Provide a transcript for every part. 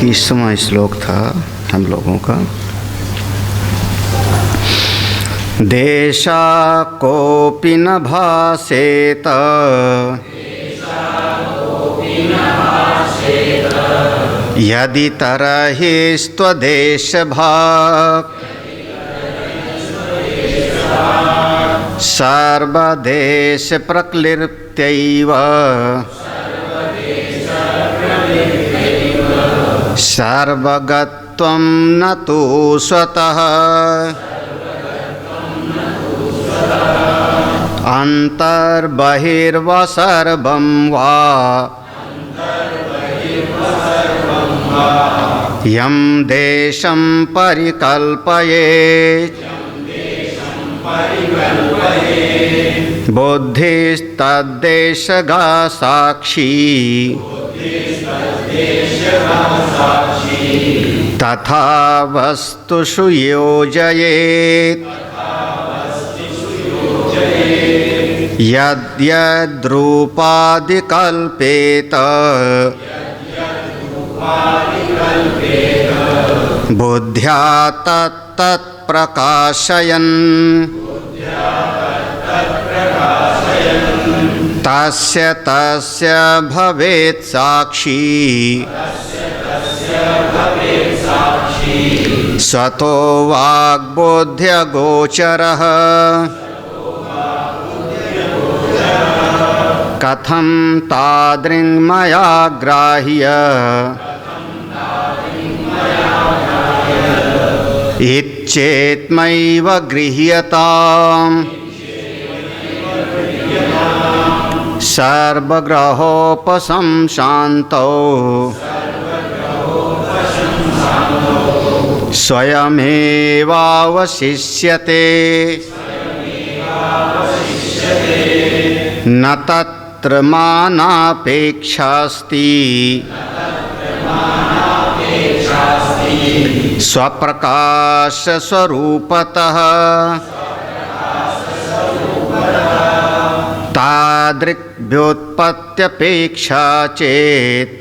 21वां श्लोक था हम लोगों का। देशा कोऽपि न भासेत यदि तरहिस्त्वदेशभाक् सर्वदेशप्रक्लिप्त्यैव सर्वगत्वं न तु स्वतः अन्तर्बहिर्वा सर्वं वा यं देशं परिकल्पयेत् बुद्धिस्तद्देशगा साक्षी तथा वस्तुषु योजयेत् यद्यद्रूपादिकल्पेत बुद्ध्या तत्तत्प्रकाशयन् तस्य तस्य भवेत् साक्षी स्वतो वाग्बोध्यगोचरः कथं तादृङ्मया ग्राह्य इच्छेत्मैव गृह्यताम् सर्वग्रहोपशंशान्तौ स्वयमेवावशिष्यते न तत्र मानापेक्षास्ति स्वप्रकाश स्वरूपतः तादृग्भ्युत्पत्त्यपेक्षा चेत्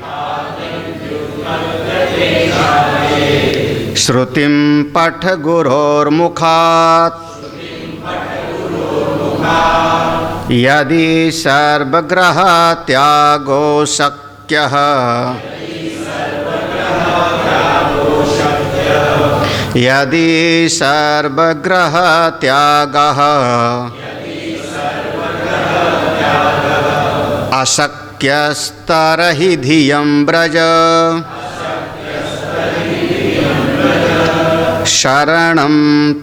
श्रुतिं पठ गुरोर्मुखात् यदि सर्वग्रहत्यागो शक्यः यदि सर्वग्रहत्यागः अशक्यस्तर्हि धियं व्रज शरणं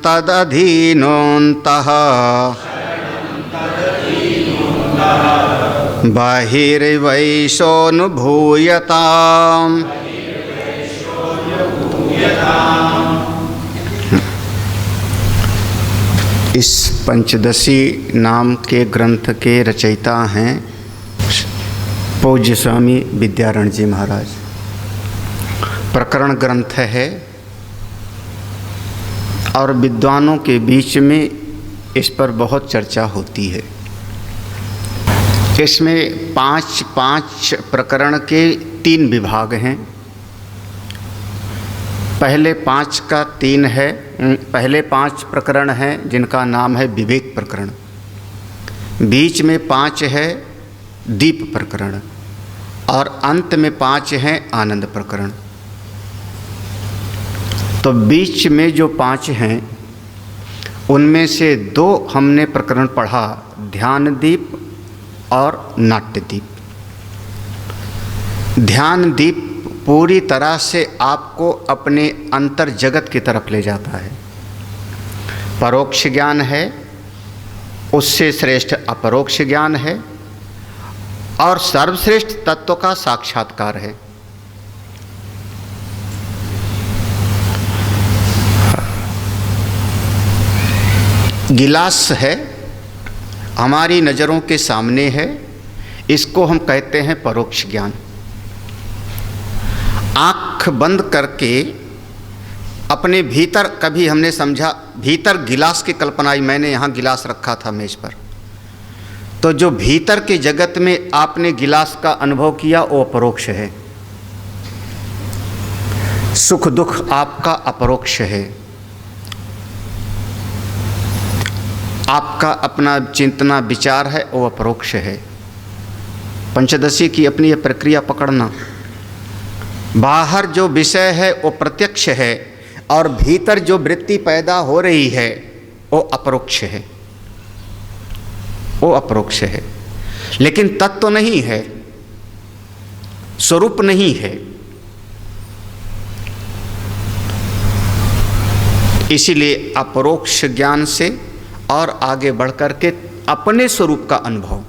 तदधीनोऽन्तः बहिर्वैशोऽनुभूयताम्। इस पंचदशी नाम के ग्रंथ के रचयिता हैं पूज्य स्वामी विद्यारण जी महाराज। प्रकरण ग्रंथ है और विद्वानों के बीच में इस पर बहुत चर्चा होती है। इसमें पांच प्रकरण के 3 विभाग हैं। पहले 5 का 3 है। पहले 5 प्रकरण हैं जिनका नाम है विवेक प्रकरण, बीच में 5 है दीप प्रकरण और अंत में 5 हैं आनंद प्रकरण। तो बीच में जो 5 हैं उनमें से 2 हमने प्रकरण पढ़ा, ध्यान दीप और नाट्य दीप। ध्यान दीप पूरी तरह से आपको अपने अंतर जगत की तरफ ले जाता है। परोक्ष ज्ञान है, उससे श्रेष्ठ अपरोक्ष ज्ञान है और सर्वश्रेष्ठ तत्व का साक्षात्कार है। गिलास है, हमारी नज़रों के सामने है, इसको हम कहते हैं परोक्ष ज्ञान। आँख बंद करके अपने भीतर, कभी हमने समझा भीतर गिलास की कल्पना आई, मैंने यहाँ गिलास रखा था मेज पर, तो जो भीतर के जगत में आपने गिलास का अनुभव किया वो परोक्ष है। सुख दुख आपका अपरोक्ष है, आपका अपना चिंतना विचार है वो अपरोक्ष है। पंचदशी की अपनी ये प्रक्रिया पकड़ना, बाहर जो विषय है वो प्रत्यक्ष है और भीतर जो वृत्ति पैदा हो रही है वो अपरोक्ष है, वो अपरोक्ष है, लेकिन तत्व नहीं है, स्वरूप नहीं है। इसीलिए अपरोक्ष ज्ञान से और आगे बढ़कर के अपने स्वरूप का अनुभव,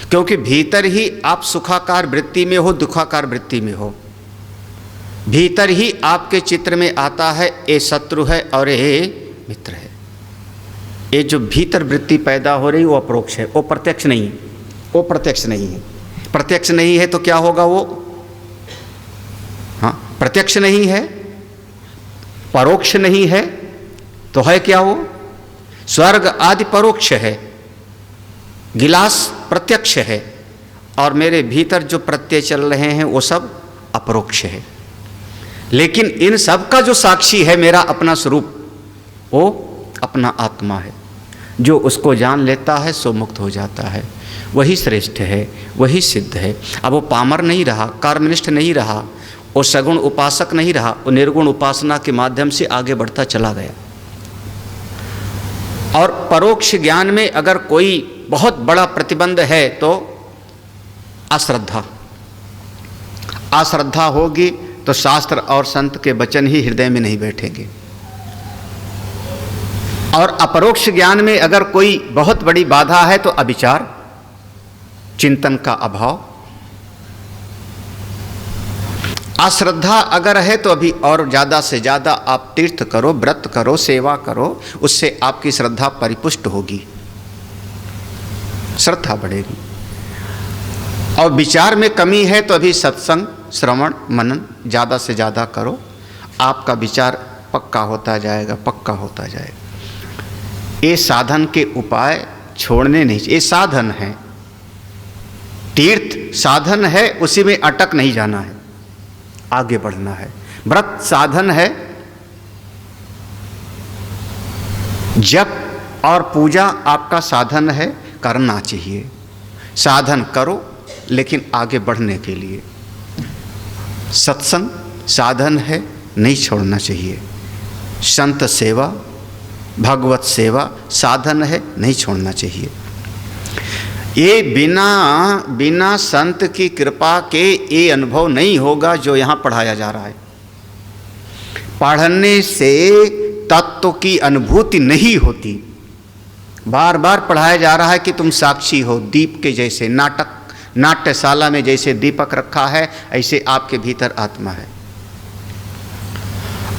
क्योंकि भीतर ही आप सुखाकार वृत्ति में हो, दुखाकार वृत्ति में हो, भीतर ही आपके चित्र में आता है ये शत्रु है और ये मित्र है। ये जो भीतर वृत्ति पैदा हो रही वो अपरोक्ष है, वो प्रत्यक्ष नहीं है, वो प्रत्यक्ष नहीं है। प्रत्यक्ष नहीं है तो क्या होगा वो? हाँ, प्रत्यक्ष नहीं है, परोक्ष नहीं है तो है क्या वो? स्वर्ग आदि परोक्ष है, गिलास प्रत्यक्ष है, और मेरे भीतर जो प्रत्यय चल रहे हैं वो सब अपरोक्ष है। लेकिन इन सब का जो साक्षी है मेरा अपना स्वरूप, वो अपना आत्मा है। जो उसको जान लेता है सो मुक्त हो जाता है, वही श्रेष्ठ है, वही सिद्ध है। अब वो पामर नहीं रहा, कर्मनिष्ठ नहीं रहा, वो सगुण उपासक नहीं रहा, वो निर्गुण उपासना के माध्यम से आगे बढ़ता चला गया। और परोक्ष ज्ञान में अगर कोई बहुत बड़ा प्रतिबंध है तो अश्रद्धा। अश्रद्धा होगी तो शास्त्र और संत के वचन ही हृदय में नहीं बैठेंगे। और अपरोक्ष ज्ञान में अगर कोई बहुत बड़ी बाधा है तो अविचार, चिंतन का अभाव। अश्रद्धा अगर है तो अभी और ज़्यादा से ज़्यादा आप तीर्थ करो, व्रत करो, सेवा करो, उससे आपकी श्रद्धा परिपुष्ट होगी, श्रद्धा बढ़ेगी। और विचार में कमी है तो अभी सत्संग, श्रवण, मनन ज़्यादा से ज़्यादा करो, आपका विचार पक्का होता जाएगा, पक्का होता जाएगा। ये साधन के उपाय छोड़ने नहीं चाहिए। ये साधन है, तीर्थ साधन है, उसी में अटक नहीं जाना है, आगे बढ़ना है। व्रत साधन है, जप और पूजा आपका साधन है, करना चाहिए। साधन करो लेकिन आगे बढ़ने के लिए। सत्संग साधन है, नहीं छोड़ना चाहिए। संत सेवा, भगवत सेवा साधन है, नहीं छोड़ना चाहिए। ये बिना संत की कृपा के ये अनुभव नहीं होगा जो यहाँ पढ़ाया जा रहा है। पढ़ने से तत्व की अनुभूति नहीं होती। बार बार पढ़ाया जा रहा है कि तुम साक्षी हो, दीप के जैसे। नाट्यशाला में जैसे दीपक रखा है ऐसे आपके भीतर आत्मा है।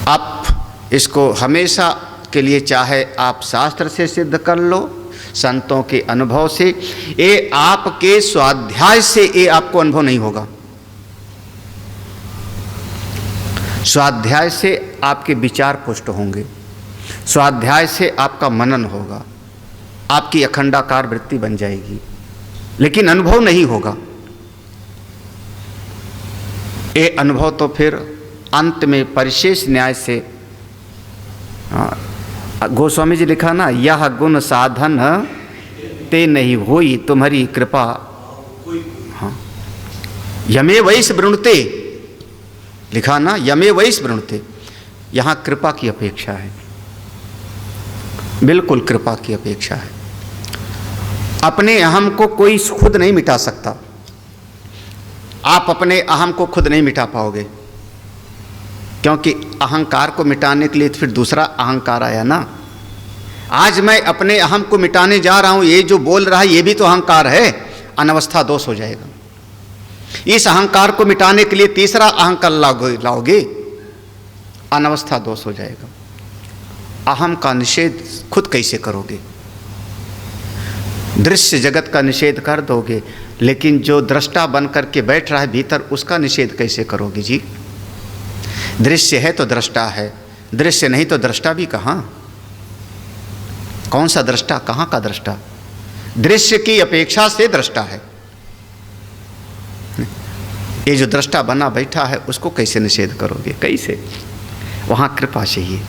आप इसको हमेशा के लिए चाहे आप शास्त्र से सिद्ध कर लो, संतों के अनुभव से, ये आपके स्वाध्याय से ये आपको अनुभव नहीं होगा। स्वाध्याय से आपके विचार पुष्ट होंगे, स्वाध्याय से आपका मनन होगा, आपकी अखंडाकार वृत्ति बन जाएगी, लेकिन अनुभव नहीं होगा। ये अनुभव तो फिर अंत में परिशेष न्याय से, गोस्वामी जी लिखा ना, यह गुण साधन ते नहीं होई तुम्हारी कृपा। हाँ, यमे वैस वृणुते लिखा ना, यमे वैस वृणुते। यहाँ कृपा की अपेक्षा है, बिल्कुल कृपा की अपेक्षा है। अपने अहम को कोई खुद नहीं मिटा सकता। आप अपने अहम को खुद नहीं मिटा पाओगे, क्योंकि अहंकार को मिटाने के लिए तो फिर दूसरा अहंकार आया ना। आज मैं अपने अहम को मिटाने जा रहा हूं, ये जो बोल रहा है ये भी तो अहंकार है, अनवस्था दोष हो जाएगा। इस अहंकार को मिटाने के लिए तीसरा अहंकार लाओगे, अनवस्था दोष हो जाएगा। अहम का निषेध खुद कैसे करोगे? दृश्य जगत का निषेध कर दोगे, लेकिन जो दृष्टा बन करके बैठ रहा है भीतर, उसका निषेध कैसे करोगे जी? दृश्य है तो दृष्टा है, दृश्य नहीं तो दृष्टा भी कहाँ? कौन सा दृष्टा, कहाँ का दृष्टा? दृश्य की अपेक्षा से दृष्टा है। ये जो दृष्टा बना बैठा है उसको कैसे निषेध करोगे, कैसे? वहाँ कृपा चाहिए।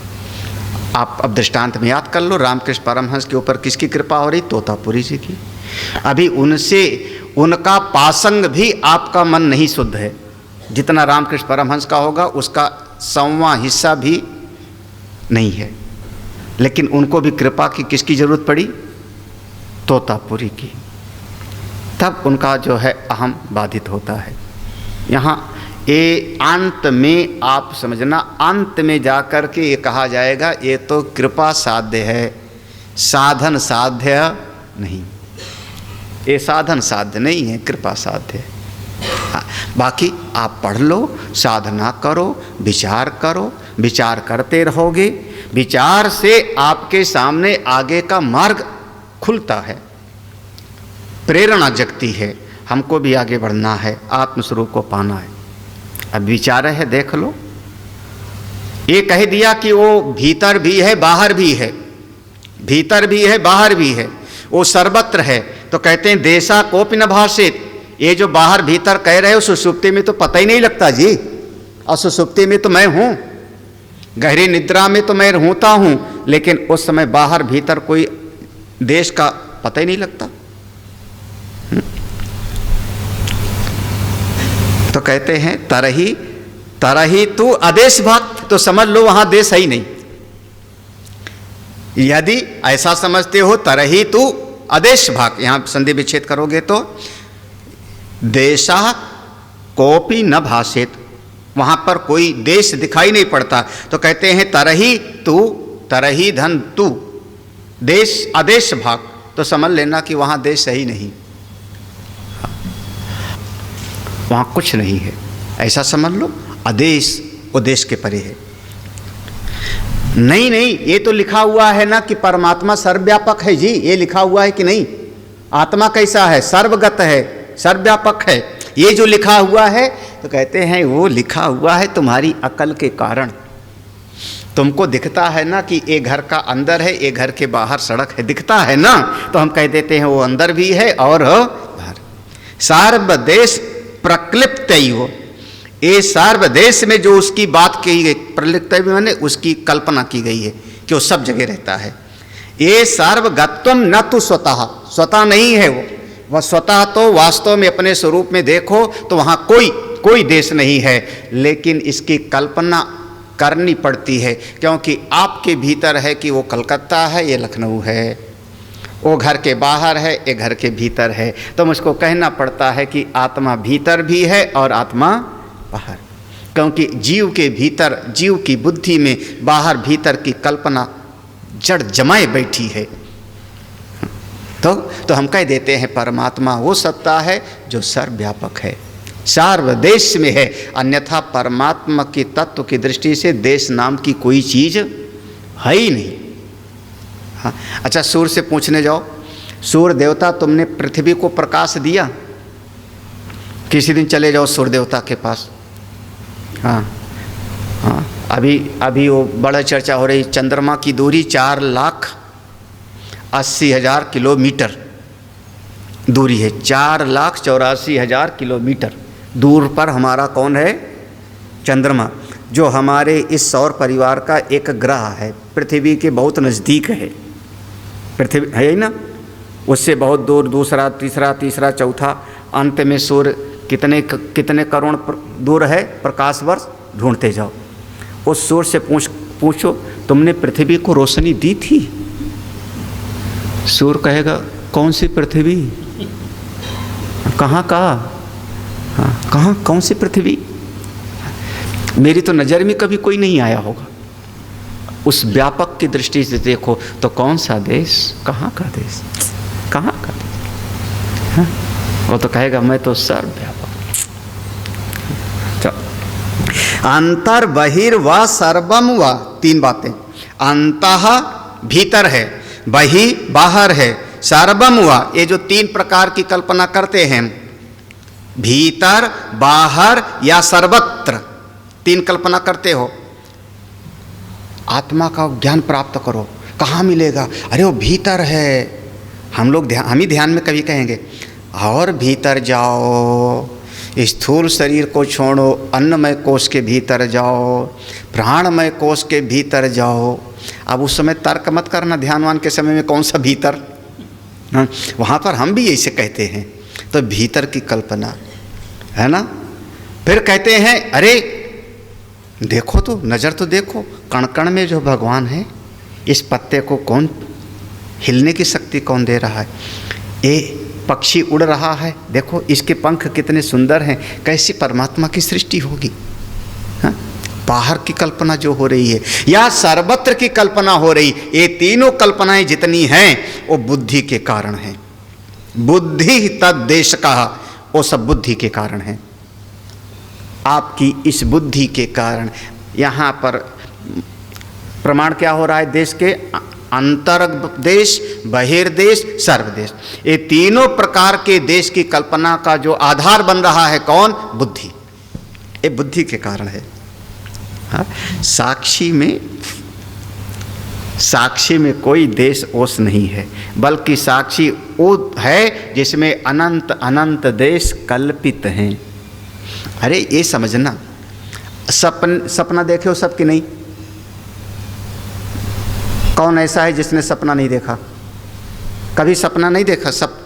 आप अब दृष्टांत में याद कर लो, रामकृष्ण परमहंस के ऊपर किसकी कृपा हो रही? तोतापुरी जी की। अभी उनसे उनका पासंग भी आपका मन नहीं शुद्ध है, जितना रामकृष्ण परमहंस का होगा उसका 100वां हिस्सा भी नहीं है, लेकिन उनको भी कृपा की किसकी जरूरत पड़ी? तोतापुरी की। तब उनका जो है अहम बाधित होता है। यहाँ ये अंत में आप समझना, अंत में जाकर के ये कहा जाएगा ये तो कृपा साध्य है, साधन साध्य नहीं। ये साधन साध्य नहीं है, कृपा साध्य है। हाँ, बाकी आप पढ़ लो, साधना करो, विचार करो, विचार करते रहोगे, विचार से आपके सामने आगे का मार्ग खुलता है, प्रेरणा जगती है, हमको भी आगे बढ़ना है, आत्मस्वरूप को पाना है। अब विचार है, देख लो, ये कह दिया कि वो भीतर भी है बाहर भी है, भीतर भी है बाहर भी है, वो सर्वत्र है। तो कहते हैं देशा कोपि न भाषित। ये जो बाहर भीतर कह रहे हो सुषुप्ति में तो पता ही नहीं लगता जी, और सुषुप्ति में तो मैं हूँ, गहरी निद्रा में तो मैं होता हूँ, लेकिन उस समय बाहर भीतर कोई देश का पता ही नहीं लगता। तो कहते हैं तरही तू अदेश भक्त, तो समझ लो वहां देश है ही नहीं। यदि ऐसा समझते हो तरही तू अदेश भाग, यहां संधि विच्छेद करोगे तो देशा कोपि न भाषित, वहां पर कोई देश दिखाई नहीं पड़ता। तो कहते हैं तरही तू, तरही धन तू, देश अदेश भाग, तो समझ लेना कि वहां देश है ही नहीं, वहां कुछ नहीं है, ऐसा समझ लो। अदेश उद्देश्य के परे है। नहीं, ये तो लिखा हुआ है ना कि परमात्मा सर्वव्यापक है जी, ये लिखा हुआ है कि नहीं? आत्मा कैसा है? सर्वगत है, सर्वव्यापक है, ये जो लिखा हुआ है। तो कहते हैं वो लिखा हुआ है तुम्हारी अकल के कारण। तुमको दिखता है ना कि ये घर का अंदर है, ये घर के बाहर सड़क है, दिखता है ना, तो हम कह देते हैं वो अंदर भी है और बाहर। सर्वदेश प्रक्लिप्त हो, ये सर्वदेश में जो उसकी बात की गई, प्रलिप्त माने उसकी कल्पना की गई है कि वो सब जगह रहता है। ये सर्वगत्वम न तो स्वतः नहीं है, वह स्वतः तो वास्तव में अपने स्वरूप में देखो तो वहाँ कोई देश नहीं है, लेकिन इसकी कल्पना करनी पड़ती है, क्योंकि आपके भीतर है कि वो कलकत्ता है, ये लखनऊ है, वो घर के बाहर है, ये घर के भीतर है। तो मुझको कहना पड़ता है कि आत्मा भीतर भी है और आत्मा बाहर, क्योंकि जीव के भीतर, जीव की बुद्धि में बाहर भीतर की कल्पना जड़ जमाए बैठी है। तो हम कह देते हैं परमात्मा वो सत्ता है जो सर्वव्यापक है, सर्वदेश में है। अन्यथा परमात्मा की तत्व की दृष्टि से देश नाम की कोई चीज है ही नहीं। हाँ, अच्छा, सूर्य से पूछने जाओ, सूर्य देवता तुमने पृथ्वी को प्रकाश दिया? किसी दिन चले जाओ सूर्य देवता के पास। हाँ, अभी वो बड़ा चर्चा हो रही, चंद्रमा की दूरी 4,80,000 किलोमीटर दूरी है, 4,84,000 किलोमीटर दूर पर हमारा कौन है? चंद्रमा, जो हमारे इस सौर परिवार का एक ग्रह है, पृथ्वी के बहुत नज़दीक है। पृथ्वी है ही ना, उससे बहुत दूर दूसरा, तीसरा, चौथा, अंत में सूर्य कितने करोड़ दूर है प्रकाश वर्ष, ढूंढते जाओ। उस सूर्य से पूछो तुमने पृथ्वी को रोशनी दी थी? सूर्य कहेगा कौन सी पृथ्वी, कहाँ का, हाँ, कहाँ, कौन सी पृथ्वी, मेरी तो नज़र में कभी कोई नहीं आया होगा। उस व्यापक की दृष्टि से देखो तो कौन सा देश, कहाँ का देश, कहाँ का देश, हाँ? वो तो कहेगा मैं तो सर्वव्यापक। अंतर बहिर् व सर्वम व, तीन बातें, अंतः भीतर है, बहि बाहर है, सर्वम व, ये जो तीन प्रकार की कल्पना करते हैं, भीतर, बाहर या सर्वत्र, तीन कल्पना करते हो। आत्मा का ज्ञान प्राप्त करो, कहाँ मिलेगा? अरे वो भीतर है। हम ही ध्यान में कभी कहेंगे और भीतर जाओ, स्थूल शरीर को छोड़ो, अन्नमय कोश के भीतर जाओ, प्राणमय कोश के भीतर जाओ। अब उस समय तर्क मत करना, ध्यानवान के समय में कौन सा भीतर, हाँ, वहाँ पर हम भी ऐसे कहते हैं। तो भीतर की कल्पना है ना। फिर कहते हैं अरे देखो तो, नज़र तो देखो, कण कण में जो भगवान है, इस पत्ते को कौन हिलने की शक्ति कौन दे रहा है। ये पक्षी उड़ रहा है, देखो इसके पंख कितने सुंदर हैं, कैसी परमात्मा की सृष्टि होगी। हाँ? बाहर की कल्पना जो हो रही है या सर्वत्र की कल्पना हो रही, ये तीनों कल्पनाएं जितनी हैं वो बुद्धि के कारण हैं। बुद्धि तद्देश कहा, वो सब बुद्धि के कारण है। आपकी इस बुद्धि के कारण यहाँ पर प्रमाण क्या हो रहा है, देश के अंतर्देश, बहिर्देश, सर्वदेश, ये तीनों प्रकार के देश की कल्पना का जो आधार बन रहा है कौन, बुद्धि। ये बुद्धि के कारण है। हाँ? साक्षी में कोई देश ओस नहीं है, बल्कि साक्षी वो है जिसमें अनंत अनंत देश कल्पित हैं। अरे ये समझना, सपना देखे हो सब कि नहीं? कौन ऐसा है जिसने सपना नहीं देखा? कभी सपना नहीं देखा? सब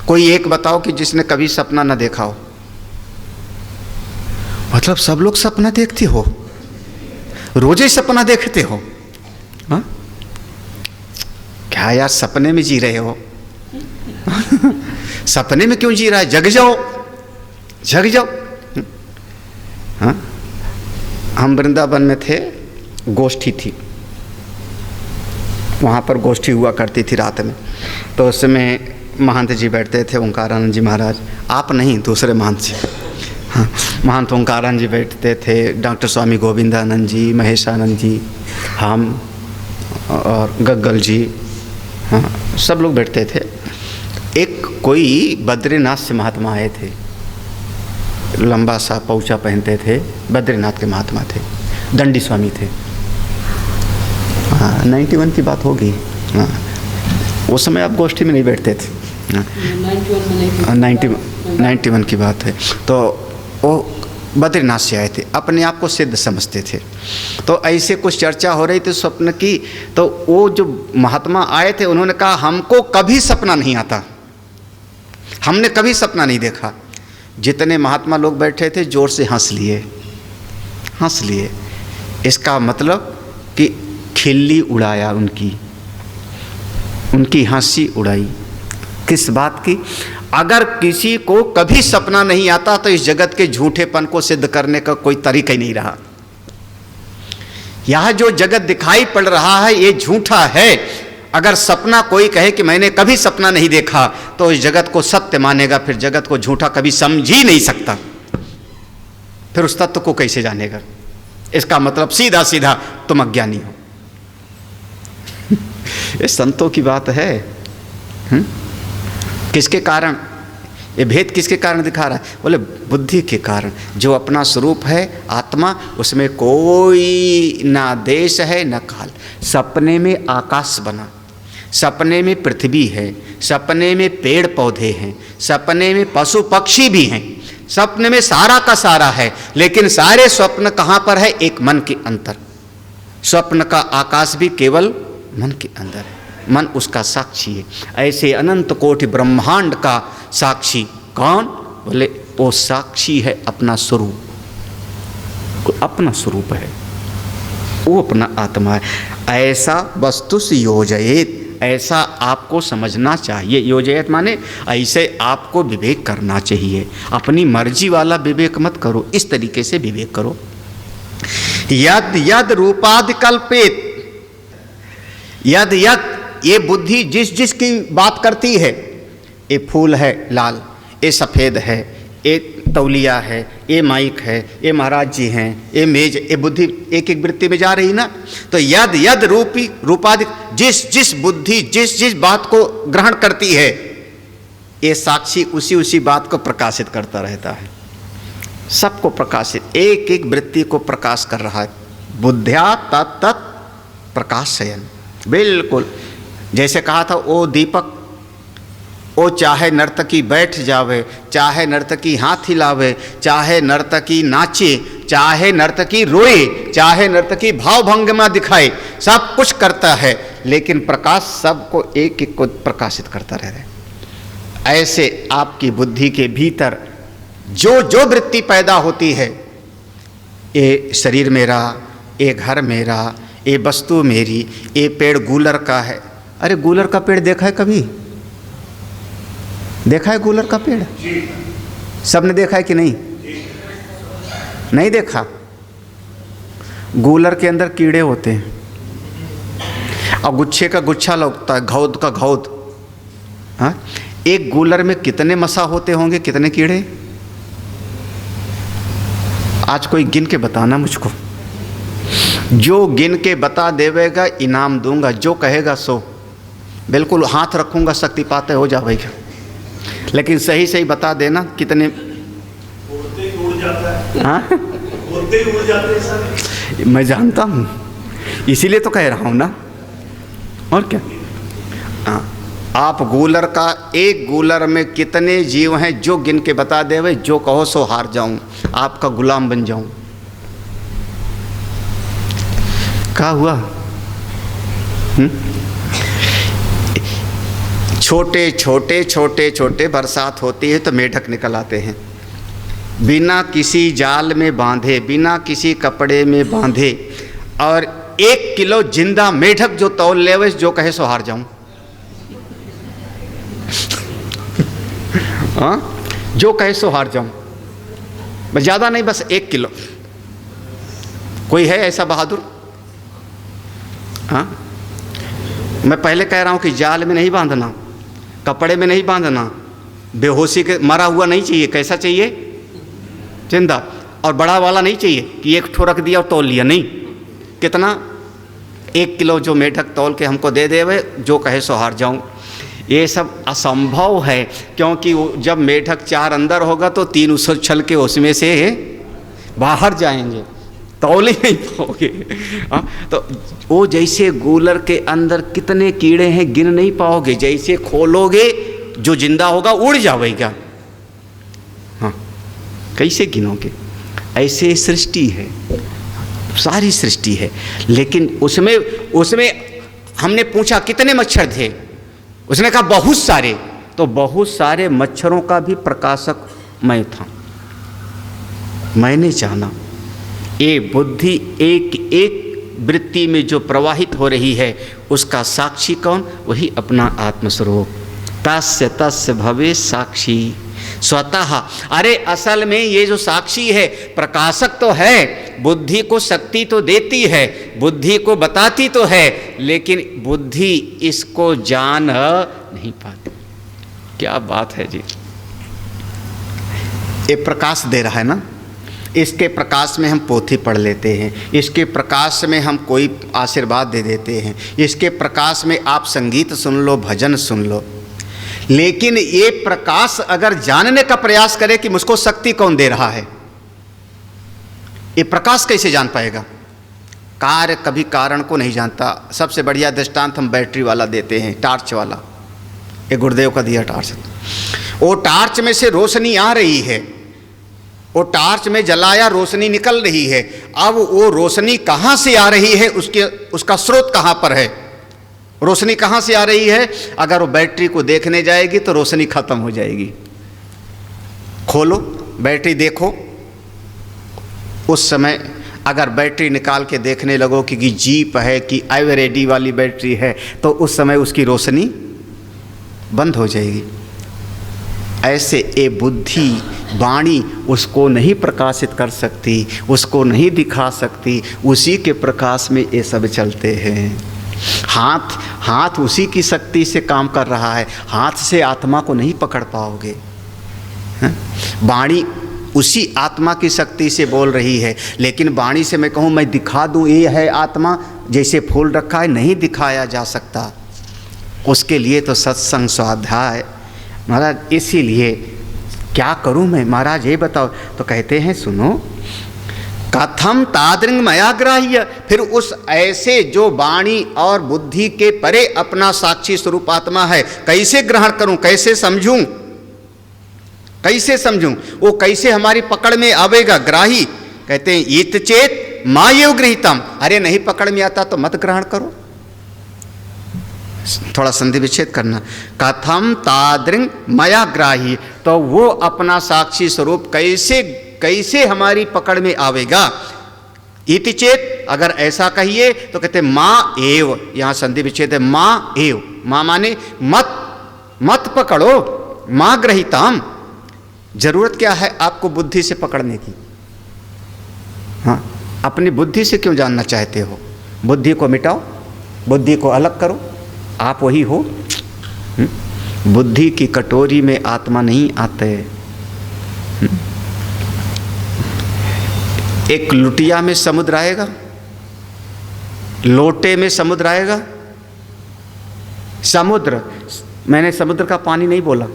कोई एक बताओ कि जिसने कभी सपना ना देखा हो। मतलब सब लोग सपना देखते हो, रोज ही सपना देखते हो। हाँ? क्या यार, सपने में जी रहे हो? सपने में क्यों जी रहा है? जग जाओ, जग जाओ। हाँ? हम वृंदावन में थे, गोष्ठी थी, वहाँ पर गोष्ठी हुआ करती थी रात में। तो उस समय महंत जी बैठते थे, ओंकारानंद जी महाराज, आप नहीं, दूसरे महंत जी। हाँ, महंत ओंकारानंद जी बैठते थे, डॉक्टर स्वामी गोविंदानंद जी, महेशानंद जी, हम और गग्गल जी, हाँ, सब लोग बैठते थे। एक कोई बद्रीनाथ से महात्मा आए थे, लंबा सा पौचा पहनते थे, बद्रीनाथ के महात्मा थे, दंडी स्वामी थे। हाँ, 91 की बात होगी। हाँ, उस समय आप गोष्ठी में नहीं बैठते थे। 91 की बात है। तो वो बद्रीनाथ से आए थे, अपने आप को सिद्ध समझते थे। तो ऐसे कुछ चर्चा हो रही थी स्वप्न की। तो वो जो महात्मा आए थे उन्होंने कहा हमको कभी सपना नहीं आता, हमने कभी सपना नहीं देखा। जितने महात्मा लोग बैठे थे जोर से हंस लिए। इसका मतलब कि खिल्ली उड़ाया, उनकी हंसी उड़ाई। किस बात की? अगर किसी को कभी सपना नहीं आता तो इस जगत के झूठेपन को सिद्ध करने का कोई तरीका ही नहीं रहा। यह जो जगत दिखाई पड़ रहा है ये झूठा है। अगर सपना कोई कहे कि मैंने कभी सपना नहीं देखा तो इस जगत को सत्य मानेगा, फिर जगत को झूठा कभी समझ ही नहीं सकता, फिर उस तत्व को कैसे जानेगा? इसका मतलब सीधा सीधा तुम अज्ञानी हो। ये संतों की बात है। किसके कारण ये भेद, किसके कारण दिखा रहा है? बोले बुद्धि के कारण। जो अपना स्वरूप है आत्मा, उसमें कोई ना देश है ना काल। सपने में आकाश बना, सपने में पृथ्वी है, सपने में पेड़ पौधे हैं, सपने में पशु पक्षी भी हैं, सपने में सारा का सारा है। लेकिन सारे स्वप्न कहाँ पर है? एक मन के अंदर। स्वप्न का आकाश भी केवल मन के अंदर है, मन उसका साक्षी है। ऐसे अनंत कोटि ब्रह्मांड का साक्षी कौन? बोले वो साक्षी है अपना स्वरूप, अपना स्वरूप है, वो अपना आत्मा है। ऐसा वस्तुस योजयेत, ऐसा आपको समझना चाहिए। योजयेत माने ऐसे आपको विवेक करना चाहिए। अपनी मर्जी वाला विवेक मत करो, इस तरीके से विवेक करो। यद यद रूपादि कल्पित, यद यद, ये बुद्धि जिस जिस की बात करती है, ये फूल है लाल, ये सफ़ेद है, ये तौलिया है, ये माइक है, ये महाराज जी हैं, ये मेज, ये बुद्धि एक एक वृत्ति में जा रही ना। तो यद यद रूपी रूपादि, जिस जिस बुद्धि जिस जिस बात को ग्रहण करती है, ये साक्षी उसी उसी बात को प्रकाशित करता रहता है। सबको प्रकाशित, एक एक वृत्ति को प्रकाश कर रहा है। बुद्ध्या तत् तत् प्रकाशयन, बिल्कुल जैसे कहा था वो दीपक वो चाहे नर्तकी बैठ जावे, चाहे नर्तकी हाथ हिलावे, चाहे नर्तकी नाचे, चाहे नर्तकी रोए, चाहे नर्तकी भाव भंगिमा दिखाए, सब कुछ करता है, लेकिन प्रकाश सबको एक एक को प्रकाशित करता रह रहा है। ऐसे आपकी बुद्धि के भीतर जो जो वृत्ति पैदा होती है, ये शरीर मेरा, ये घर मेरा, ये वस्तु मेरी, ये पेड़ गूलर का है। अरे गूलर का पेड़ देखा है कभी? देखा है गूलर का पेड़? सबने देखा है कि नहीं? नहीं देखा। गूलर के अंदर कीड़े होते हैं और गुच्छे का गुच्छा लगता है, घौद का घौद। हाँ, एक गूलर में कितने मसा होते होंगे, कितने कीड़े? आज कोई गिन के बताना मुझको। जो गिन के बता देवेगा इनाम दूंगा, जो कहेगा सो। बिल्कुल हाथ रखूंगा, शक्तिपात हो जाएगा, लेकिन सही सही बता देना कितने। उड़ते ही उड़ जाता है। हाँ, उड़ते ही उड़ जाते हैं सर। मैं जानता हूँ, इसीलिए तो कह रहा हूँ ना, और क्या। हाँ, आप गूलर का, एक गूलर में कितने जीव हैं, जो गिन के बता देवे, जो कहो सो हार जाऊं, आपका गुलाम बन जाऊं। क्या हुआ? छोटे छोटे छोटे छोटे बरसात होती है तो मेढक निकल आते हैं, बिना किसी जाल में बांधे, बिना किसी कपड़े में बांधे, और 1 किलो जिंदा मेढक जो तौल लेवे, जो कहे सो हार जाऊं। हाँ, जो कहे सो हार जाऊं, बस ज़्यादा नहीं, बस 1 किलो। कोई है ऐसा बहादुर? हाँ, मैं पहले कह रहा हूं कि जाल में नहीं बांधना, कपड़े में नहीं बांधना, बेहोशी के मरा हुआ नहीं चाहिए। कैसा चाहिए? जिंदा। और बड़ा वाला नहीं चाहिए कि एक ठो रख दिया और तौल लिया, नहीं। कितना? 1 किलो जो मेढक तौल के हमको दे देवे, जो कहे सो हार जाऊं। ये सब असंभव है, क्योंकि जब मेढक 4 अंदर होगा तो 3 उछल के उसमें से बाहर जाएंगे, तौले नहीं पाओगे। तो वो जैसे गूलर के अंदर कितने कीड़े हैं गिन नहीं पाओगे, जैसे खोलोगे जो जिंदा होगा उड़ जाएगा। हाँ, कैसे गिनोगे? ऐसे सृष्टि है, सारी सृष्टि है। लेकिन उसमें हमने पूछा कितने मच्छर थे, उसने कहा बहुत सारे। तो बहुत सारे मच्छरों का भी प्रकाशक मैं था, मैंने जाना। ये बुद्धि एक एक वृत्ति में जो प्रवाहित हो रही है, उसका साक्षी कौन? वही अपना आत्मस्वरूप। तस्य तस्य भवे साक्षी स्वतः। अरे असल में ये जो साक्षी है, प्रकाशक तो है, बुद्धि को शक्ति तो देती है, बुद्धि को बताती तो है, लेकिन बुद्धि इसको जान नहीं पाती। क्या बात है जी! ये प्रकाश दे रहा है ना, इसके प्रकाश में हम पोथी पढ़ लेते हैं, इसके प्रकाश में हम कोई आशीर्वाद दे देते हैं, इसके प्रकाश में आप संगीत सुन लो, भजन सुन लो। लेकिन ये प्रकाश अगर जानने का प्रयास करे कि मुझको शक्ति कौन दे रहा है, ये प्रकाश कैसे जान पाएगा? कार्य कभी कारण को नहीं जानता। सबसे बढ़िया दृष्टांत हम बैटरी वाला देते हैं, टार्च वाला। ये गुरुदेव का दिया टार्च। वो टार्च में से रोशनी आ रही है, वो टार्च में जलाया, रोशनी निकल रही है। अब वो रोशनी कहाँ से आ रही है, उसका स्रोत कहाँ पर है? रोशनी कहाँ से आ रही है? अगर वो बैटरी को देखने जाएगी तो रोशनी खत्म हो जाएगी। खोलो बैटरी, देखो। उस समय अगर बैटरी निकाल के देखने लगो कि जीप है कि एवरेडी वाली बैटरी है, तो उस समय उसकी रोशनी बंद हो जाएगी। ऐसे ये बुद्धि, वाणी उसको नहीं प्रकाशित कर सकती, उसको नहीं दिखा सकती। उसी के प्रकाश में ये सब चलते हैं। हाथ उसी की शक्ति से काम कर रहा है, हाथ से आत्मा को नहीं पकड़ पाओगे। वाणी उसी आत्मा की शक्ति से बोल रही है, लेकिन वाणी से मैं कहूँ मैं दिखा दूँ ये है आत्मा, जैसे फूल रखा है, नहीं दिखाया जा सकता। उसके लिए तो सत्संग स्वाध्याय। महाराज इसीलिए क्या करूं मैं? महाराज ये बताओ। तो कहते हैं सुनो, कथम तादृंग मयाग्राह्य, फिर उस ऐसे जो वाणी और बुद्धि के परे अपना साक्षी स्वरूप आत्मा है, कैसे ग्रहण करूं, कैसे समझूं, कैसे समझूं, वो कैसे हमारी पकड़ में आवेगा। ग्राही कहते हैं इत चेत मायेव गृहीतम, अरे नहीं पकड़ में आता तो मत ग्रहण करो। थोड़ा संधि विच्छेद करना। कथम तादृंग मयाग्राही, तो वो अपना साक्षी स्वरूप कैसे कैसे हमारी पकड़ में आवेगा। इति चेत, अगर ऐसा कहिए तो कहते माँ एव, यहां संधि विच्छेद है, माँ एव, माँ माने मत, मत पकड़ो, माँ ग्रहीताम। जरूरत क्या है आपको बुद्धि से पकड़ने की? हाँ, अपनी बुद्धि से क्यों जानना चाहते हो? बुद्धि को मिटाओ, बुद्धि को अलग करो, आप वही हो। बुद्धि की कटोरी में आत्मा नहीं आते। एक लुटिया में समुद्र आएगा, लोटे में समुद्र आएगा। समुद्र, मैंने समुद्र का पानी नहीं बोला,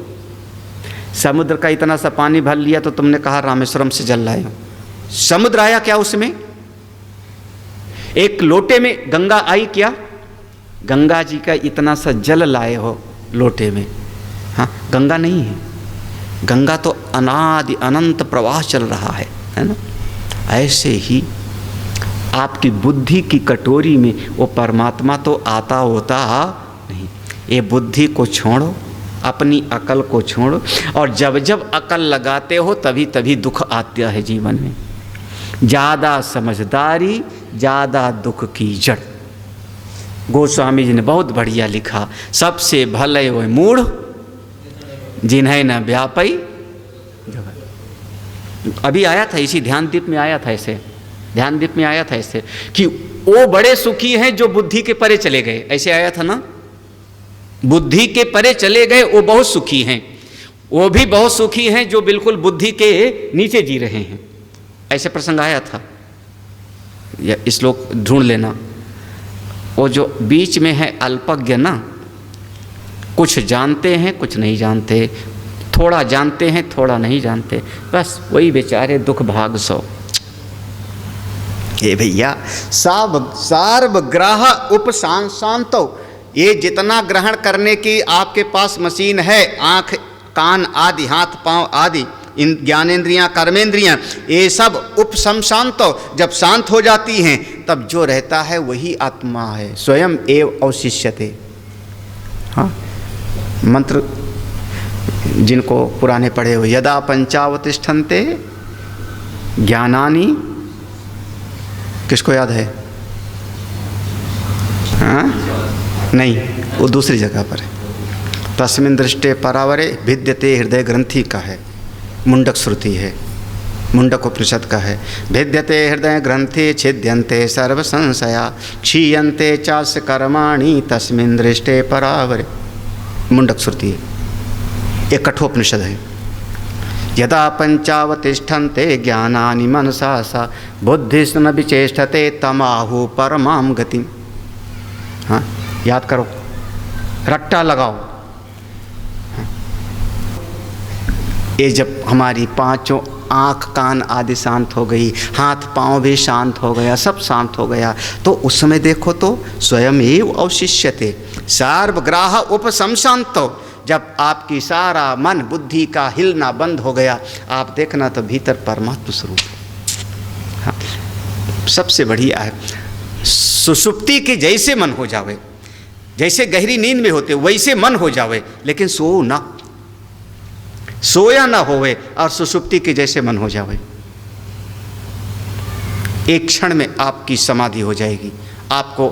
समुद्र का इतना सा पानी भर लिया तो तुमने कहा रामेश्वरम से जल लाए हो। समुद्र आया क्या उसमें? एक लोटे में गंगा आई क्या? गंगा जी का इतना सा जल लाए हो लोटे में। हाँ, गंगा नहीं है, गंगा तो अनादि अनंत प्रवाह चल रहा है ना। ऐसे ही आपकी बुद्धि की कटोरी में वो परमात्मा तो आता होता नहीं। ये बुद्धि को छोड़ो, अपनी अकल को छोड़ो, और जब जब अकल लगाते हो तभी तभी दुख आता है जीवन में। ज़्यादा समझदारी ज़्यादा दुख की जड़। गोस्वामी जी ने बहुत बढ़िया लिखा, सबसे भले वो मूढ़ जिन्हें न व्यापई। अभी आया था, इसी ध्यानदीप में आया था, ऐसे ध्यानदीप में आया था ऐसे कि वो बड़े सुखी हैं जो बुद्धि के परे चले गए, ऐसे आया था ना। बुद्धि के परे चले गए वो बहुत सुखी हैं, वो भी बहुत सुखी हैं जो बिल्कुल बुद्धि के नीचे जी रहे हैं, ऐसे प्रसंग आया था। या श्लोक ढूंढ लेना। वो जो बीच में है अल्पज्ञ ना, कुछ जानते हैं कुछ नहीं जानते, थोड़ा जानते हैं थोड़ा नहीं जानते, बस वही बेचारे दुख भाग सो। ये भैया सार्वग्राह उपशांतो, ये जितना ग्रहण करने की आपके पास मशीन है, आँख कान आदि हाथ पांव आदि इन ज्ञानेंद्रियां कर्मेंद्रियां, ये सब उपशमशांतो, जब शांत हो जाती हैं तब जो रहता है वही आत्मा है। स्वयं एव अवशिष्यते। हाँ, मंत्र जिनको पुराने पढ़े हो, यदा पंचावतिष्ठन्ते ज्ञानानि, किसको याद है? हाँ नहीं, वो दूसरी जगह पर है। तस्मिन् दृष्टे परावरे भिद्यते हृदय ग्रंथि का है, मुंडक श्रुति है, मुंडक उपनिषद का है। भिद्यते हृदय ग्रंथि छिद्यन्ते सर्व संशया क्षीयन्ते चास्य कर्माणि तस्मिन् दृष्टे परावरे, मुंडक श्रुति है, एक कठोपनिषद है। यदा पंचावतिष्ठन्ते ज्ञानानि मनसा सा बुद्धिस्न विचेष्टते तमाहु परमां गतिम। हाँ, याद करो, रट्टा लगाओ। हाँ। ये जब हमारी पांचों आँख कान आदि शांत हो गई, हाथ पांव भी शांत हो गया, सब शांत हो गया, तो उस समय देखो तो स्वयं एव अवशिष्यते सार्वग्राह उपशमशांतो। जब आपकी सारा मन बुद्धि का हिलना बंद हो गया, आप देखना तो भीतर परमात्मा स्वरूप। हाँ, सबसे बढ़िया है सुषुप्ति के जैसे मन हो जावे, जैसे गहरी नींद में होते वैसे मन हो जावे, लेकिन सो ना, सोया ना होवे, और सुषुप्ति के जैसे मन हो जावे। एक क्षण में आपकी समाधि हो जाएगी, आपको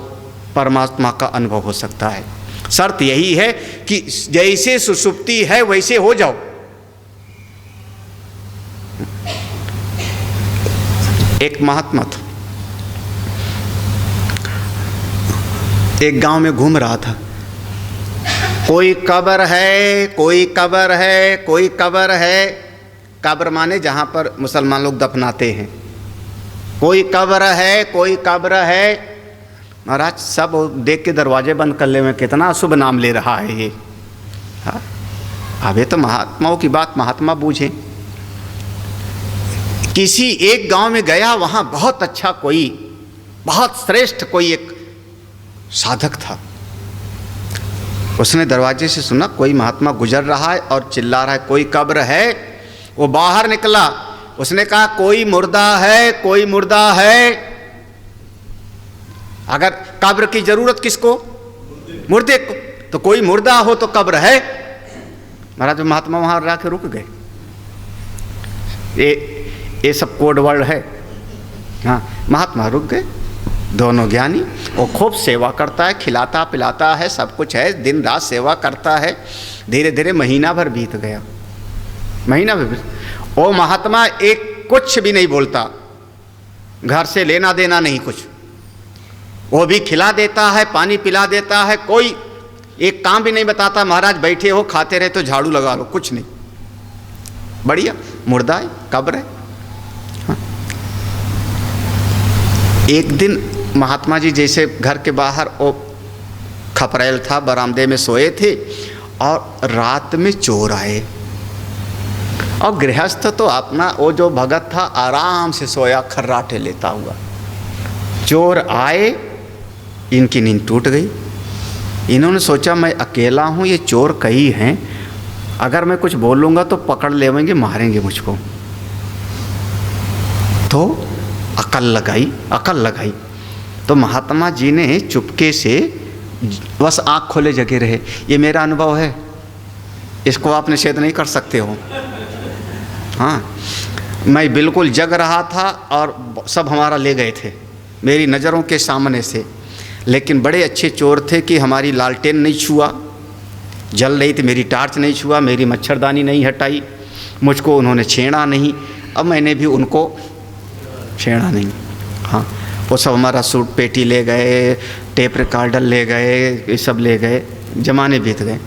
परमात्मा का अनुभव हो सकता है। शर्त यही है कि जैसे सुषुप्ति है वैसे हो जाओ। एक महात्मा था, एक गांव में घूम रहा था, कोई कब्र है, कोई कब्र है, कोई कब्र है। कब्र माने जहां पर मुसलमान लोग दफनाते हैं। कोई कब्र है, कोई कब्र है। महाराज सब देख के दरवाजे बंद कर ले, में कितना शुभ नाम ले रहा है ये। हाँ, अब ये तो महात्माओं की बात महात्मा बूझें। किसी एक गांव में गया, वहां बहुत अच्छा कोई, बहुत श्रेष्ठ कोई एक साधक था। उसने दरवाजे से सुना कोई महात्मा गुजर रहा है और चिल्ला रहा है कोई कब्र है। वो बाहर निकला, उसने कहा कोई मुर्दा है, कोई मुर्दा है। अगर कब्र की जरूरत किसको? मुर्दे को। तो कोई मुर्दा हो तो कब्र है। महाराज महात्मा वहां जाके रुक गए। ये सब कोड वर्ड है। हाँ, महात्मा रुक गए। दोनों ज्ञानी, वो खूब सेवा करता है, खिलाता पिलाता है, सब कुछ है, दिन रात सेवा करता है। धीरे धीरे महीना भर बीत गया। महीना भर वो महात्मा एक कुछ भी नहीं बोलता, घर से लेना देना नहीं कुछ। वो भी खिला देता है, पानी पिला देता है, कोई एक काम भी नहीं बताता। महाराज बैठे हो, खाते रहे तो झाड़ू लगा लो, कुछ नहीं। बढ़िया मुर्दा है, कब्र है। हाँ। एक दिन महात्मा जी जैसे घर के बाहर वो खपरेल था, बरामदे में सोए थे और रात में चोर आए। और गृहस्थ तो अपना वो जो भगत था आराम से सोया खर्राटे लेता हुआ। चोर आए, इनकी नींद टूट गई। इन्होंने सोचा मैं अकेला हूँ, ये चोर कई हैं, अगर मैं कुछ बोलूँगा तो पकड़ लेंगे, मारेंगे मुझको। तो अकल लगाई। तो महात्मा जी ने चुपके से, बस आँख खोले जगे रहे। ये मेरा अनुभव है, इसको आप निषेध नहीं कर सकते हो। हाँ, मैं बिल्कुल जग रहा था और सब हमारा ले गए थे मेरी नज़रों के सामने से। लेकिन बड़े अच्छे चोर थे कि हमारी लालटेन नहीं छुआ, जल रही थी, मेरी टार्च नहीं छुआ, मेरी मच्छरदानी नहीं हटाई, मुझको उन्होंने छेड़ा नहीं। अब मैंने भी उनको छेड़ा नहीं। हाँ, वो सब हमारा सूट पेटी ले गए, टेप रिकॉर्डर ले गए, ये सब ले गए, जमाने बीत गए।